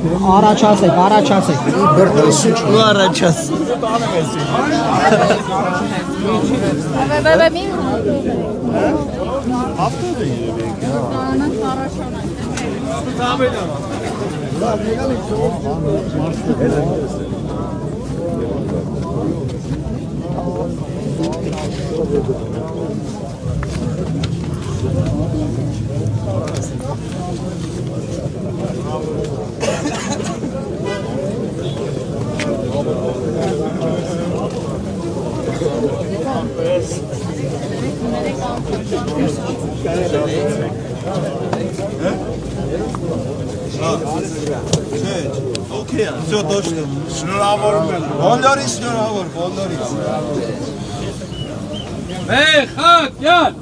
Առաջացեք։ Ու առաջաց։ Okay, все точно. Շնորհավորում եմ։ Բոլորին շնորհավոր, բոլորին։ Մեխակյան։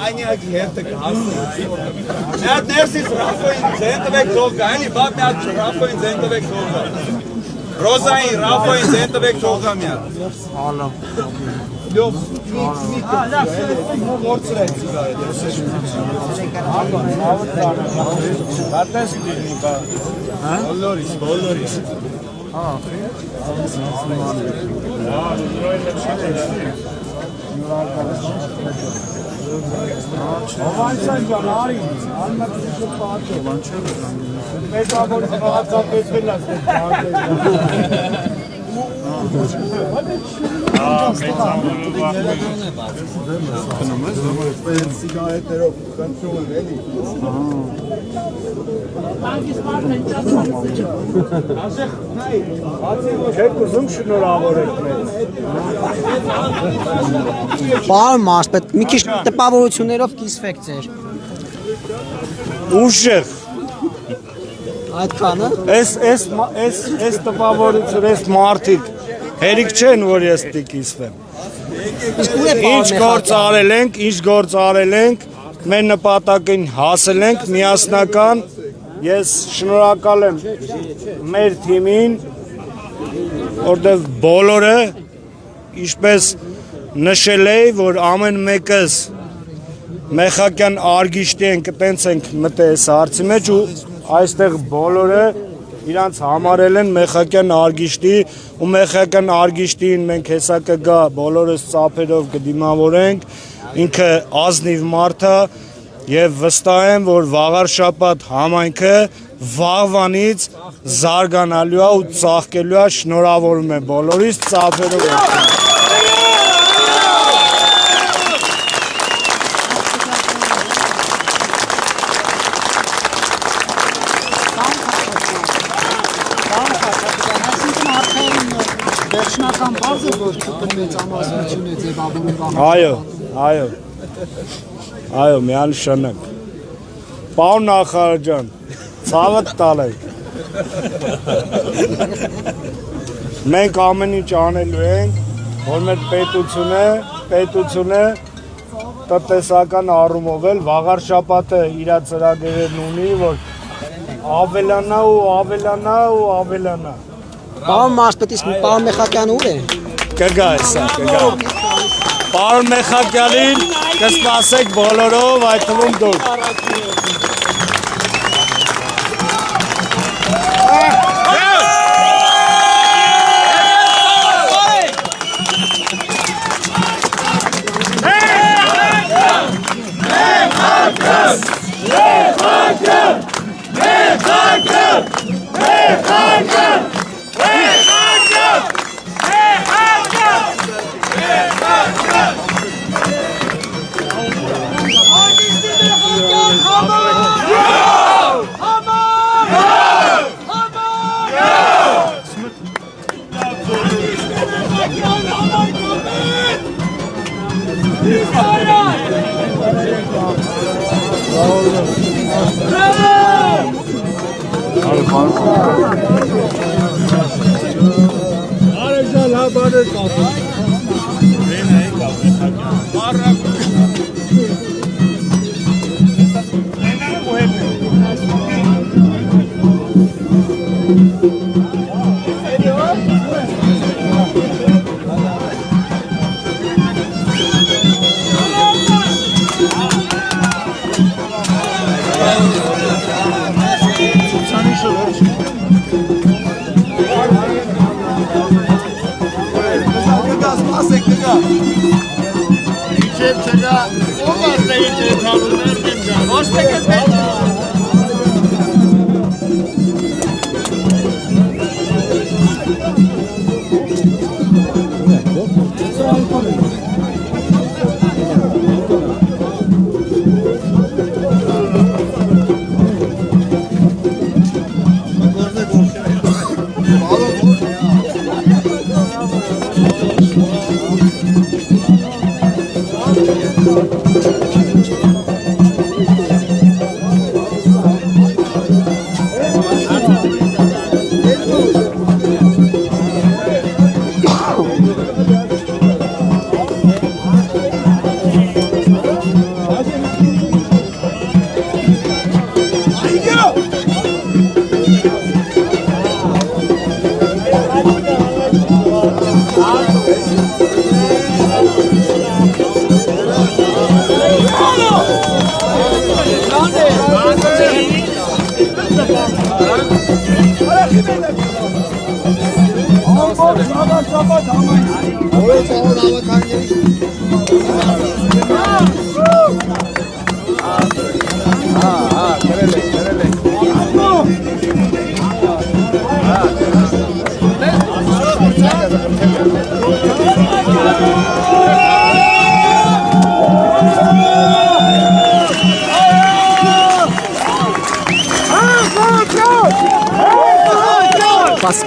Այնիակի հերթը կհասնի։ Միատ ներսից Ռաֆոին ձենտվեք թող գա, էլի բապ միատ Ռաֆոին ձենտվեք թող գա։ Ռոզային Ռաֆոին ձենտվեք թող գա միատ։ Ալա։ Լավ, գործրեք բոլորիս։ Սիգարետներով կնցում են էլի։ Չեք ուզում շնորհավորեք մեզ։ Պարոն մարզպետ, մի քիչ տպավորություններով կիսվեք ձեր։ Ուժեղ։ Այդքանը։ Այս տպավորություն, այս մարդիկ հերիք չեն, որ ես տիկիսվեմ։ Ինչ գործ արել ենք, մեր նպատակին հասել ենք միասնական, ես շնորհակալ եմ մեր թիմին, որտեղ բոլորը, ինչպես նշել էի, որ ամեն մեկս մեխակյան արգիշտի ենք, տենց ենք մտել այս հարցի մեջ ու այստեղ բոլորը իրանց համարել են մեխակյան արգիշտի ու մեխակյան արգիշտին մենք հեսա կգա բոլորս ծափերով կդիմավորենք, ինքը ազնիվ մարդ է եւ վստահ եմ, որ վաղար շաբաթ համայնքը վաղվանից զարգանալու է ու ծաղկելու է, շնորհավորում եմ բոլորիս ծափերով։ Վերջնական բարձր որ մեծամասնություն է ձևավորում Այո, միանշանակ։ Պարոն նախարար ջան, ցավը տալ եք։ Մենք ամեն ինչ անելու ենք, որ մեր պետությունը տնտեսական առումով էլ վաղար շաբաթը իր ծրագրերն ունի, որ ավելանա։ Պարոն մարզպետից պարոն Մեխակյանը ուր է։ Կգա հեսա, կգա։ Պարոն Մեխակյանին կսպասեք բոլորով, այդ թվում դուք։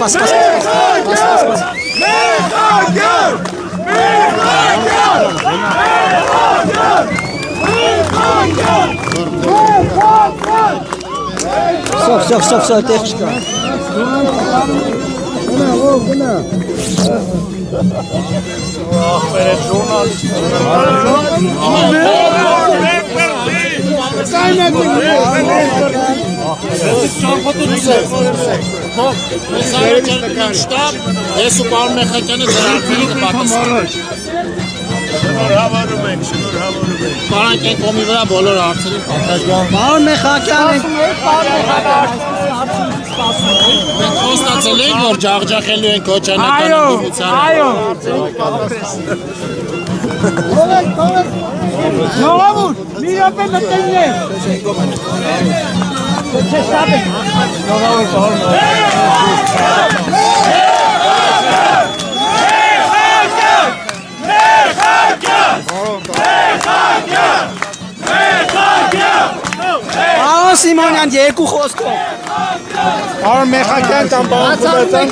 Pas. Все, այդտեղ չկա։ Ես ու պարոն Մեխակյանը ծրագրերի կպատասխանենք։ Շնորհավորում ենք։ Պարոն կենկոմի վրա բոլոր հարցերին պատասխան։ Պարոն Մեխակյան Մենք խոստացել ենք, որ ջախջախելու ենք Քոչանյանի դիմությանը։ Նորամուր, մի րոպե մտնենք։ Պարոն Սիմոնյան, երկու խոսքով։ Պարոն Մեխակյան կամ պարոն Խուլեցյան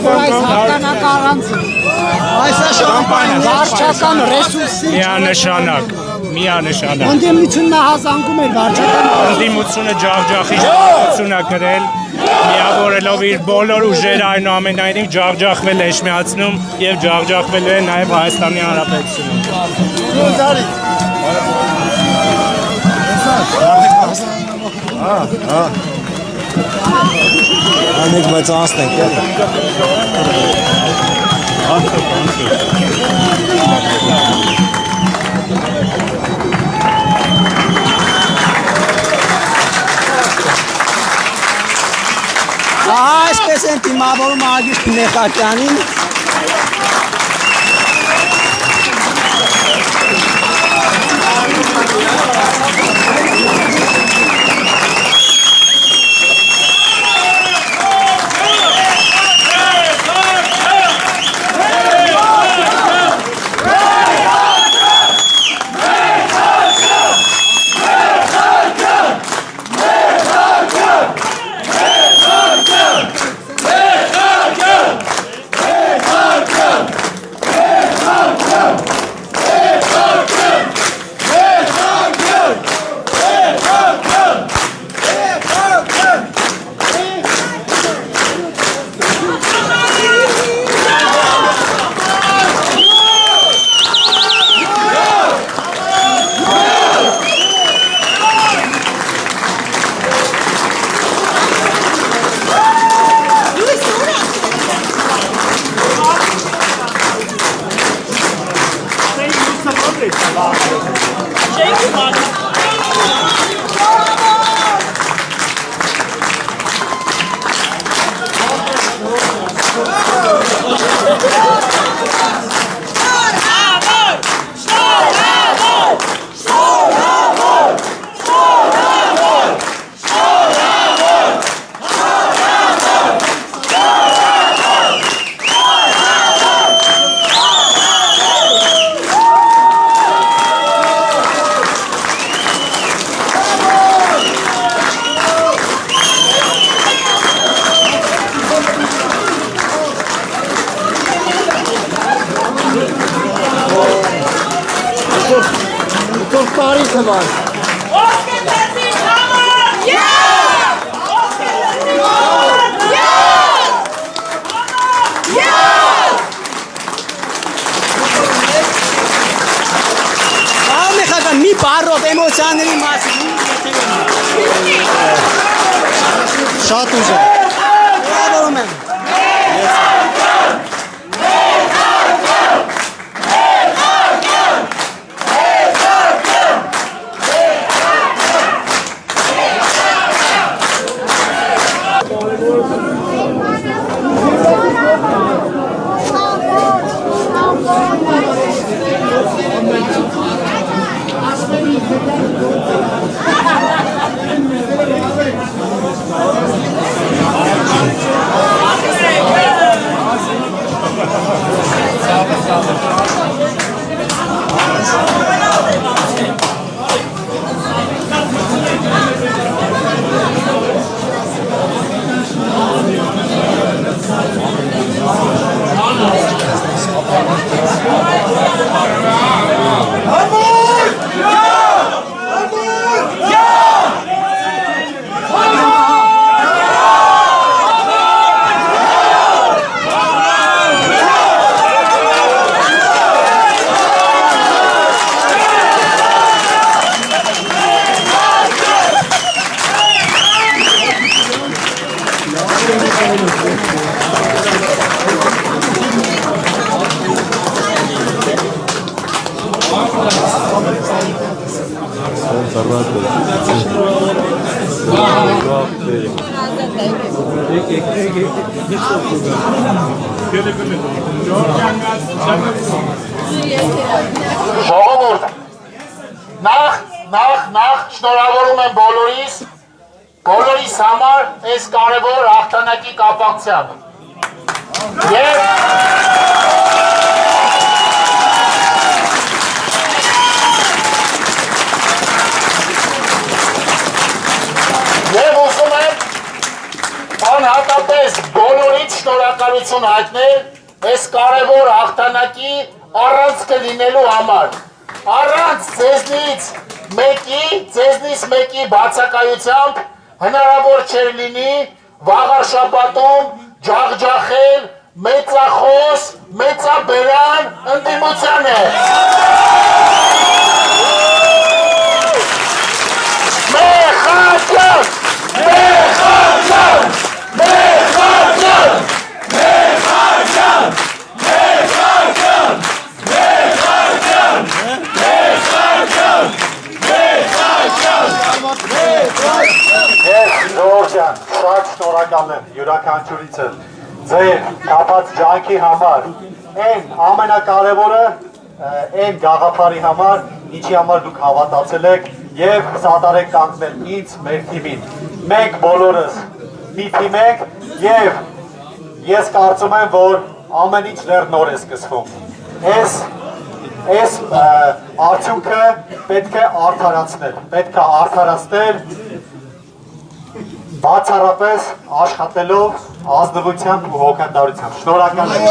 Այս է շամպայն, վարչական ռեսուրսի միանշանակ։ ընդդիմությունն հազանգում էր վարչական Ընդդիմությունը ջախջախի շտապություն է գրել, միավորելով իր բոլոր ուժերը այնուամենայնիվ ջախջախվել էջմիածնում և ջախջախվելու է նաև Հայաստանի Հանրապետությունում։ Անեք բայց անցնենք, այսպես են դիմավորում Արգիշ Մեխակյանին։ Բարի թվար։ Մեխական մի բարով էմոցիաների մասին Շատ ուժ է։ Շնորհավորում եմ։ Ժողովուրդ, նախ շնորհավորում եմ բոլորիս համար այս կարևոր հաղթանակի կապակցությամբ։ Եվ ուզում եմ անհատապես բոլորից շնորհակալություն հայտնել այս կարևոր հաղթանակի առանց կլինելու համար, առանց ձեզնից մեկի բացակայությամբ հնարավոր չէր լինի վաղարշաբաթում ջախջախել մեծախոս, մեծաբերան ընդդիմությանը։ Մեխանյան! Ժողովրդյան, շատ շնորհակալ եմ յուրաքանչյուրիցս ձեր կապած ջանքի համար, այն ամենակարևորը, այն գաղափարի համար, ինչի համար դուք հավատացել եք և սատար եք կանգնել ինձ, մեր թիմին։ Մենք բոլորս մի թիմ ենք և ես կարծում եմ, որ ամեն ինչ դեռ նոր է սկսվում։ Այս արդյունքը պետք է արդարացնել, բացառապես աշխատելով ազնվությամբ ու հոգատարությամբ։ Շնորհակալ եմ։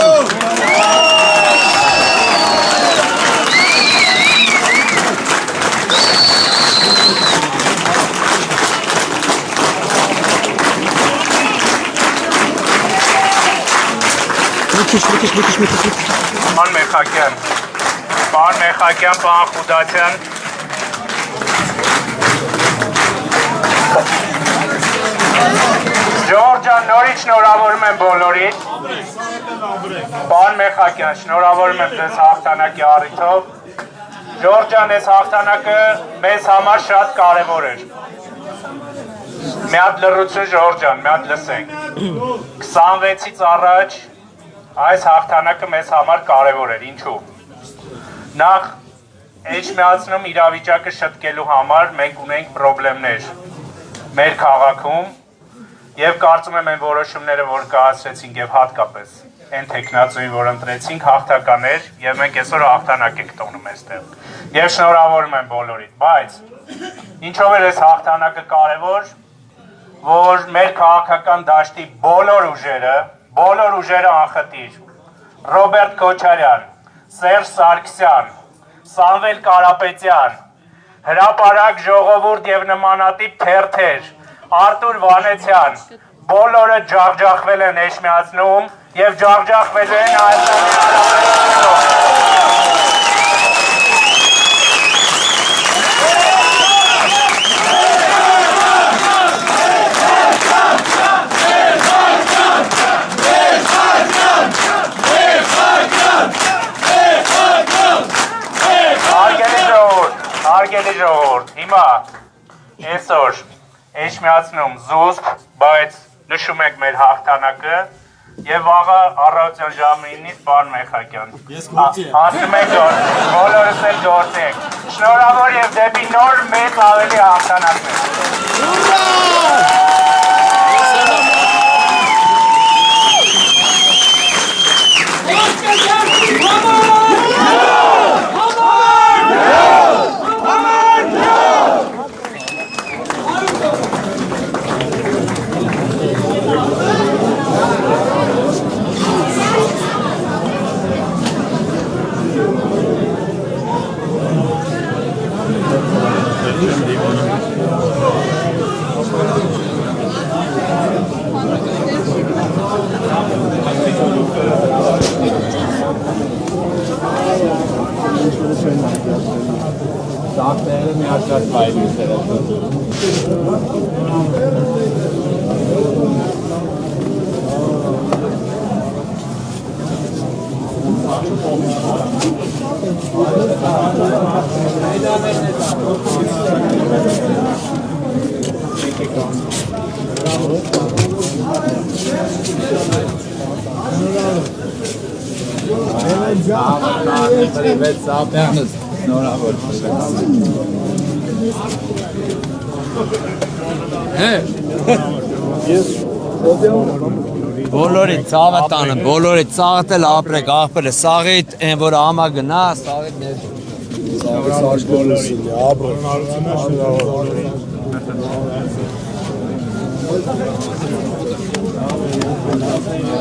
Պարոն Մեխակյան, պարոն Խուդացյան, Ժողովուրդ ջան, նորից շնորհավորում եմ բոլորին։ Պարոն Մեխակյան, շնորհավորում եմ ձեզ հաղթանակի առիթով։ Ժողովուրդ ջան, այս հաղթանակը մեզ համար շատ կարևոր էր։ Մի հատ լռություն, ժողովուրդ ջան, մի հատ լսենք։ 26-ից առաջ այս հաղթանակը մեզ համար կարևոր էր, ինչու։ Նախ էջմիածնում իրավիճակը շտկելու համար մենք ունենք պրոբլեմներ մեր քաղաքում և կարծում եմ այն որոշումները, որ կայացրեցինք և հատկապես այն թեկնածուին, որ ընտրեցինք, հաղթական էր և մենք այսօր հաղթանակ ենք տոնում այստեղ։ Եվ շնորհավորում եմ բոլորին, բայց ինչով էր այս հաղթանակը կարևոր, որ մեր քաղաքական դաշտի բոլոր ուժերը անխտիր, Ռոբերտ Քոչարյան, Սերժ Սարգսյան, Սամվել Կարապետյան, հրապարակ ժողովուրդ եւ նմանատիպ թերթեր, Արտուր Վանեցյան, բոլորը ջախջախվել են Էջմիածնում եւ ջախջախվել են Հայաստանի Հանրապետությունում։ Հարգելի ժողովուրդ, հիմա այսօր Էջմիածնում զուսպ, բայց նշում եք մեր հաղթանակը եւ վաղը առավոտյան ժամը 9-ից պարոն Մեխակյան։ Ասում եք բոլորս էլ գործենք։ Շնորհավոր եւ դեպի նոր մեծ ավելի հաղթանակներ։ Բոլորի ցավը տանը, բոլորի ցավը էլ ապրեք, աղբերը սաղիտ, այն որ ամա գնա, սաղիտ ներ։